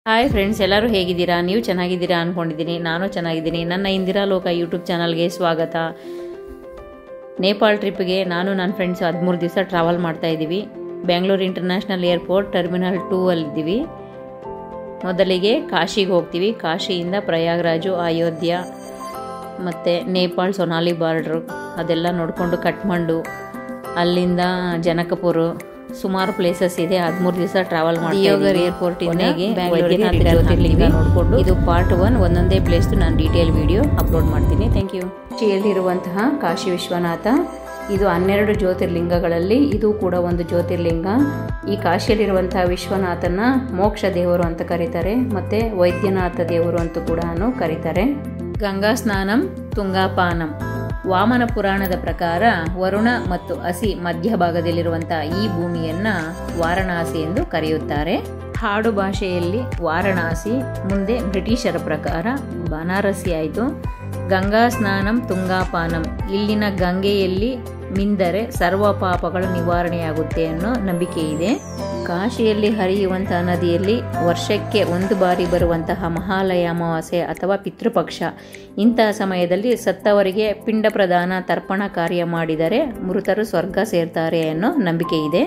Hi friends, ಎಲ್ಲರೂ ಹೇಗಿದ್ದೀರಾ? ನೀವು ಚೆನ್ನಾಗಿದ್ದೀರಾ ಅಂದ್ಕೊಂಡಿದ್ದೀನಿ. ನಾನು ಚೆನ್ನಾಗಿದ್ದೀನಿ. ನನ್ನ ಇಂದಿರಾ ಲೋಕ ಯೂಟ್ಯೂಬ್ ಚಾನಲ್ಗೆ ಸ್ವಾಗತ. ನೇಪಾಳ ಟ್ರಿಪ್ಗೆ ನಾನು ನನ್ನ ಫ್ರೆಂಡ್ಸ್ 13 ದಿವಸ ಟ್ರಾವೆಲ್ ಮಾಡ್ತಾ ಇದ್ದೀವಿ. Bengaluru international airport terminal 2 ಅಲ್ಲಿದ್ದೀವಿ. ಮೊದಲಿಗೆ ಕಾಶಿಗೆ ಹೋಗ್ತೀವಿ. ಕಾಶಿಯಿಂದ ಪ್ರಯಾಗ್ರಾಜು, ಅಯೋಧ್ಯ ಮತ್ತು ನೇಪಾಳ ಸೊನಾಲಿ ಬಾರ್ಡ್ರು ಅದೆಲ್ಲ ನೋಡಿಕೊಂಡು ಕಠ್ಮಂಡು, ಅಲ್ಲಿಂದ ಜನಕಪುರ, ಸುಮಾರು ಪ್ಲೇಸಸ್ ಇದೆ. 13 ದಿವಸ ಟ್ರಾವೆಲ್ ಮಾಡಿ ಏರ್ಪೋರ್ಟ್ ಜ್ಯೋತಿರ್ಲಿಂಗ ನೋಡಿಕೊಂಡು ಇದು ಪಾರ್ಟ್ 1. ಒಂದೊಂದೇ ಪ್ಲೇಸ್ ನಾನು ಡೀಟೇಲ್ ವಿಡಿಯೋ ಅಪ್ಲೋಡ್ ಮಾಡ್ತೀನಿ. Thank you. ಕಾಶಿಯಲ್ಲಿರುವಂತಹ ಕಾಶಿ ವಿಶ್ವನಾಥ ಇದು 12 ಜ್ಯೋತಿರ್ಲಿಂಗಗಳಲ್ಲಿ ಇದು ಕೂಡ ಒಂದು ಜ್ಯೋತಿರ್ಲಿಂಗ. ಈ ಕಾಶಿಯಲ್ಲಿರುವಂತಹ ವಿಶ್ವನಾಥನ ಮೋಕ್ಷ ದೇವರು ಅಂತ ಕರೀತಾರೆ, ಮತ್ತೆ ವೈದ್ಯನಾಥ ದೇವರು ಅಂತ ಕೂಡ ಕರೀತಾರೆ. ಗಂಗಾ ಸ್ನಾನಂ ತುಂಗಾಪಾನಂ. ವಾಮನ ಪುರಾಣದ ಪ್ರಕಾರ ವರುಣ ಮತ್ತು ಅಸಿ ಮಧ್ಯಭಾಗದಲ್ಲಿರುವಂತಹ ಈ ಭೂಮಿಯನ್ನ ವಾರಣಾಸಿ ಎಂದು ಕರೆಯುತ್ತಾರೆ. ಹಾಡು ಭಾಷೆಯಲ್ಲಿ ವಾರಣಾಸಿ, ಮುಂದೆ ಬ್ರಿಟಿಷರ ಪ್ರಕಾರ ಬನಾರಸಿ ಆಯಿತು. ಗಂಗಾ ಸ್ನಾನಂ ತುಂಗಾಪಾನಂ. ಇಲ್ಲಿನ ಗಂಗೆಯಲ್ಲಿ ಮಿಂದರೆ ಸರ್ವ ಪಾಪಗಳು ನಿವಾರಣೆಯಾಗುತ್ತೆ ಅನ್ನೋ ನಂಬಿಕೆ ಇದೆ. ಕಾಶಿಯಲ್ಲಿ ಹರಿಯುವಂತಹ ನದಿಯಲ್ಲಿ ವರ್ಷಕ್ಕೆ 1 ಬಾರಿ ಬರುವಂತಹ ಮಹಾಲಯ ಅಮಾವಾಸ್ಯೆ ಅಥವಾ ಪಿತೃಪಕ್ಷ, ಇಂತಹ ಸಮಯದಲ್ಲಿ ಸತ್ತವರಿಗೆ ಪಿಂಡ ಪ್ರದಾನ ತರ್ಪಣ ಕಾರ್ಯ ಮಾಡಿದರೆ ಮೃತರು ಸ್ವರ್ಗ ಸೇರ್ತಾರೆ ಅನ್ನೋ ನಂಬಿಕೆ ಇದೆ.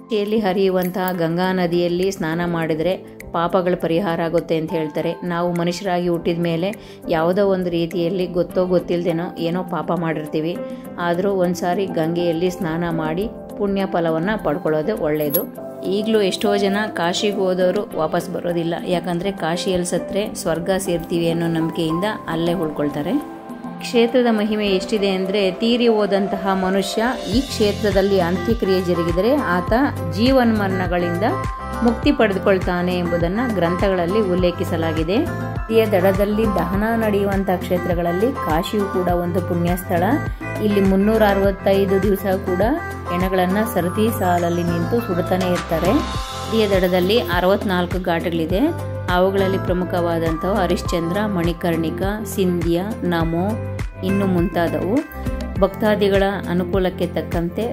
ಕಾಶಿಯಲ್ಲಿ ಹರಿಯುವಂತಹ ಗಂಗಾ ನದಿಯಲ್ಲಿ ಸ್ನಾನ ಮಾಡಿದರೆ ಪಾಪಗಳ ಪರಿಹಾರ ಆಗುತ್ತೆ ಅಂತ ಹೇಳ್ತಾರೆ. ನಾವು ಮನುಷ್ಯರಾಗಿ ಹುಟ್ಟಿದ ಮೇಲೆ ಯಾವುದೋ ಒಂದು ರೀತಿಯಲ್ಲಿ ಗೊತ್ತೋ ಗೊತ್ತಿಲ್ಲದೇನೋ ಏನೋ ಪಾಪ ಮಾಡಿರ್ತೀವಿ. ಆದರೂ ಒಂದು ಸಾರಿ ಗಂಗೆಯಲ್ಲಿ ಸ್ನಾನ ಮಾಡಿ ಪುಣ್ಯ ಫಲವನ್ನು ಪಡ್ಕೊಳ್ಳೋದು ಒಳ್ಳೆಯದು. ಈಗಲೂ ಎಷ್ಟೋ ಜನ ಕಾಶಿಗೆ ಹೋದವರು ವಾಪಸ್ ಬರೋದಿಲ್ಲ. ಯಾಕಂದರೆ ಕಾಶಿಯಲ್ಲಿ ಸತ್ತರೆ ಸ್ವರ್ಗ ಸೇರ್ತೀವಿ ಅನ್ನೋ ನಂಬಿಕೆಯಿಂದ ಅಲ್ಲೇ ಉಳ್ಕೊಳ್ತಾರೆ. ಕ್ಷೇತ್ರದ ಮಹಿಮೆ ಎಷ್ಟಿದೆ ಅಂದರೆ, ತೀರಿ ಹೋದಂತಹ ಮನುಷ್ಯ ಈ ಕ್ಷೇತ್ರದಲ್ಲಿ ಅಂತ್ಯಕ್ರಿಯೆ ಜರುಗಿದರೆ ಆತ ಜೀವನ್ಮರಣಗಳಿಂದ ಮುಕ್ತಿ ಪಡೆದುಕೊಳ್ತಾನೆ ಎಂಬುದನ್ನು ಗ್ರಂಥಗಳಲ್ಲಿ ಉಲ್ಲೇಖಿಸಲಾಗಿದೆ. ನದಿಯ ದಡದಲ್ಲಿ ದಹನ ನಡೆಯುವಂತಹ ಕ್ಷೇತ್ರಗಳಲ್ಲಿ ಕಾಶಿಯು ಕೂಡ ಒಂದು ಪುಣ್ಯ ಸ್ಥಳ. ಇಲ್ಲಿ 365 ದಿವಸ ಕೂಡ ಹೆಣಗಳನ್ನು ಸರತಿ ಸಾಲಲ್ಲಿ ನಿಂತು ಸುಡುತ್ತಾನೆ ಇರ್ತಾರೆ. ನದಿಯ ದಡದಲ್ಲಿ 64 ಘಾಟ್ಗಳಿದೆ. ಅವುಗಳಲ್ಲಿ ಪ್ರಮುಖವಾದಂಥವು ಹರಿಶ್ಚಂದ್ರ, ಮಣಿಕರ್ಣಿಕ, ಸಿಂಧ್ಯ, ನಮೋ, ಇನ್ನು ಮುಂತಾದವು. ಭಕ್ತಾದಿಗಳ ಅನುಕೂಲಕ್ಕೆ ತಕ್ಕಂತೆ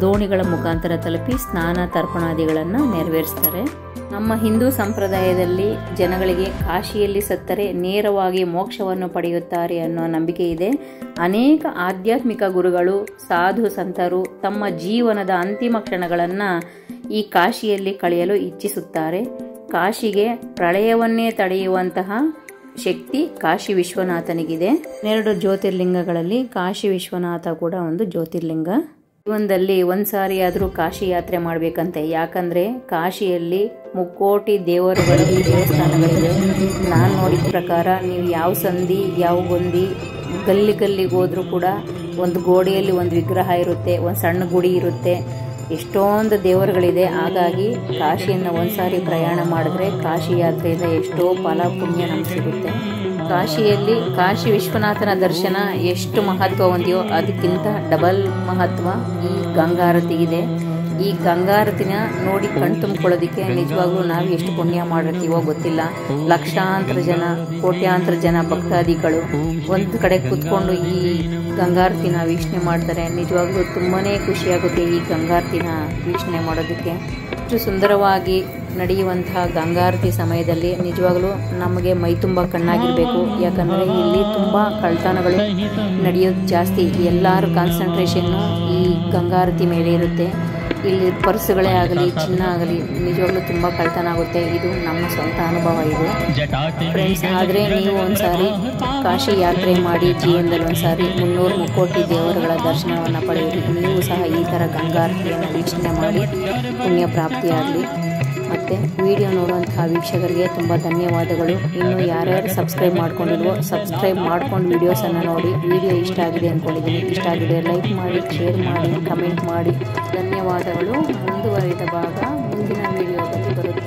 ದೋಣಿಗಳ ಮುಖಾಂತರ ತಲುಪಿ ಸ್ನಾನ ತರ್ಪಣಾದಿಗಳನ್ನು ನೆರವೇರಿಸ್ತಾರೆ. ನಮ್ಮ ಹಿಂದೂ ಸಂಪ್ರದಾಯದಲ್ಲಿ ಜನಗಳಿಗೆ ಕಾಶಿಯಲ್ಲಿ ಸತ್ತರೆ ನೇರವಾಗಿ ಮೋಕ್ಷವನ್ನು ಪಡೆಯುತ್ತಾರೆ ಅನ್ನೋ ನಂಬಿಕೆ ಇದೆ. ಅನೇಕ ಆಧ್ಯಾತ್ಮಿಕ ಗುರುಗಳು, ಸಾಧು ಸಂತರು ತಮ್ಮ ಜೀವನದ ಅಂತಿಮ ಕ್ಷಣಗಳನ್ನು ಈ ಕಾಶಿಯಲ್ಲಿ ಕಳೆಯಲು ಇಚ್ಛಿಸುತ್ತಾರೆ. ಕಾಶಿಗೆ ಪ್ರಳಯವನ್ನೇ ತಡೆಯುವಂತಹ ಶಕ್ತಿ ಕಾಶಿ ವಿಶ್ವನಾಥನಿಗಿದೆ. 2 ಜ್ಯೋತಿರ್ಲಿಂಗಗಳಲ್ಲಿ ಕಾಶಿ ವಿಶ್ವನಾಥ ಕೂಡ ಒಂದು ಜ್ಯೋತಿರ್ಲಿಂಗ. ಜೀವನದಲ್ಲಿ ಒಂದು ಸಾರಿ ಆದರೂ ಕಾಶಿ ಯಾತ್ರೆ ಮಾಡಬೇಕಂತೆ. ಯಾಕಂದರೆ ಕಾಶಿಯಲ್ಲಿ 3 ಕೋಟಿ ದೇವರುಗಳು, ದೇವಸ್ಥಾನಗಳಿವೆ. ನಾನು ನೋಡಿದ ಪ್ರಕಾರ ನೀವು ಯಾವ ಸಂಧಿ, ಯಾವ ಗೊಂದಿ, ಗಲ್ಲಿಗೆ ಹೋದ್ರೂ ಕೂಡ ಒಂದು ಗೋಡೆಯಲ್ಲಿ ಒಂದು ವಿಗ್ರಹ ಇರುತ್ತೆ, ಒಂದು ಸಣ್ಣ ಗುಡಿ ಇರುತ್ತೆ, ಎಷ್ಟೊಂದು ದೇವರುಗಳಿದೆ. ಹಾಗಾಗಿ ಕಾಶಿಯನ್ನು ಒಂದು ಸಾರಿ ಪ್ರಯಾಣ ಮಾಡಿದ್ರೆ ಕಾಶಿ ಯಾತ್ರೆಯಿಂದ ಎಷ್ಟೋ ಫಲ ಪುಣ್ಯ ನಮ್ಗೆ ಸಿಗುತ್ತೆ. ಕಾಶಿಯಲ್ಲಿ ಕಾಶಿ ವಿಶ್ವನಾಥನ ದರ್ಶನ ಎಷ್ಟು ಮಹತ್ವ ಹೊಂದಿಯೋ ಅದಕ್ಕಿಂತ ಡಬಲ್ ಮಹತ್ವ ಈ ಗಂಗಾರತಿಗಿದೆ. ಈ ಗಂಗಾರತಿನ ನೋಡಿ ಕಣ್ತುಂಬಿಕೊಳ್ಳೋದಕ್ಕೆ ನಿಜವಾಗ್ಲೂ ನಾವು ಎಷ್ಟು ಪುಣ್ಯ ಮಾಡಿರ್ತೀವೋ ಗೊತ್ತಿಲ್ಲ. ಲಕ್ಷಾಂತರ ಜನ, ಕೋಟ್ಯಾಂತರ ಜನ ಭಕ್ತಾದಿಗಳು ಒಂದು ಕಡೆ ಕೂತ್ಕೊಂಡು ಈ ಗಂಗಾರತಿನ ವೀಕ್ಷಣೆ ಮಾಡ್ತಾರೆ. ನಿಜವಾಗ್ಲೂ ತುಂಬಾ ಖುಷಿಯಾಗುತ್ತೆ ಈ ಗಂಗಾರತಿನ ವೀಕ್ಷಣೆ ಮಾಡೋದಕ್ಕೆ. ಇಷ್ಟು ಸುಂದರವಾಗಿ ನಡೆಯುವಂತಹ ಗಂಗಾರತಿ ಸಮಯದಲ್ಲಿ ನಿಜವಾಗ್ಲೂ ನಮಗೆ ಮೈ ತುಂಬ ಕಣ್ಣಾಗಿರಬೇಕು. ಯಾಕಂದರೆ ಇಲ್ಲಿ ತುಂಬ ಕಳ್ತನಗಳು ನಡೆಯೋದು ಜಾಸ್ತಿ. ಎಲ್ಲರ ಕಾನ್ಸಂಟ್ರೇಷನ್ನು ಈ ಗಂಗಾರತಿ ಮೇಲೆ ಇರುತ್ತೆ. ಇಲ್ಲಿ ಪರ್ಸುಗಳೇ ಆಗಲಿ, ಚಿನ್ನ ಆಗಲಿ, ನಿಜವಾಗ್ಲೂ ತುಂಬ ಕಳ್ತನ ಆಗುತ್ತೆ. ಇದು ನಮ್ಮ ಸ್ವಂತ ಅನುಭವ ಇದು ಫ್ರೆಂಡ್ಸ್. ಆದರೆ ನೀವು ಒಂದ್ಸಾರಿ ಕಾಶಿ ಯಾತ್ರೆ ಮಾಡಿ ಜೀವನದಲ್ಲಿ ಒಂದ್ಸಾರಿ 300 ಕೋಟಿ ದೇವರುಗಳ ದರ್ಶನವನ್ನು ಪಡೆಯಿರಿ. ನೀವು ಸಹ ಈ ಥರ ಗಂಗಾರತಿಯನ್ನು ವೀಕ್ಷಣೆ ಮಾಡಿ ಪುಣ್ಯ ಪ್ರಾಪ್ತಿಯಾಗಲಿ. ಮತ್ತು ವಿಡಿಯೋ ನೋಡುವಂತಹ ವೀಕ್ಷಕರಿಗೆ ತುಂಬ ಧನ್ಯವಾದಗಳು. ಇನ್ನು ಯಾರ್ಯಾರು ಸಬ್ಸ್ಕ್ರೈಬ್ ಮಾಡ್ಕೊಂಡಿಲ್ವೋ ಸಬ್ಸ್ಕ್ರೈಬ್ ಮಾಡ್ಕೊಂಡು ವೀಡಿಯೋಸನ್ನು ನೋಡಿ. ವಿಡಿಯೋ ಇಷ್ಟ ಆಗಿದೆ ಅಂದ್ಕೊಂಡಿದ್ದೀನಿ. ಇಷ್ಟ ಆಗಿದೆ ಲೈಕ್ ಮಾಡಿ, ಶೇರ್ ಮಾಡಿ, ಕಮೆಂಟ್ ಮಾಡಿ. ಧನ್ಯವಾದಗಳು. ಮುಂದುವರಿದ ಭಾಗ ಮುಂದಿನ ವಿಡಿಯೋದಲ್ಲಿ ಬರುತ್ತೆ.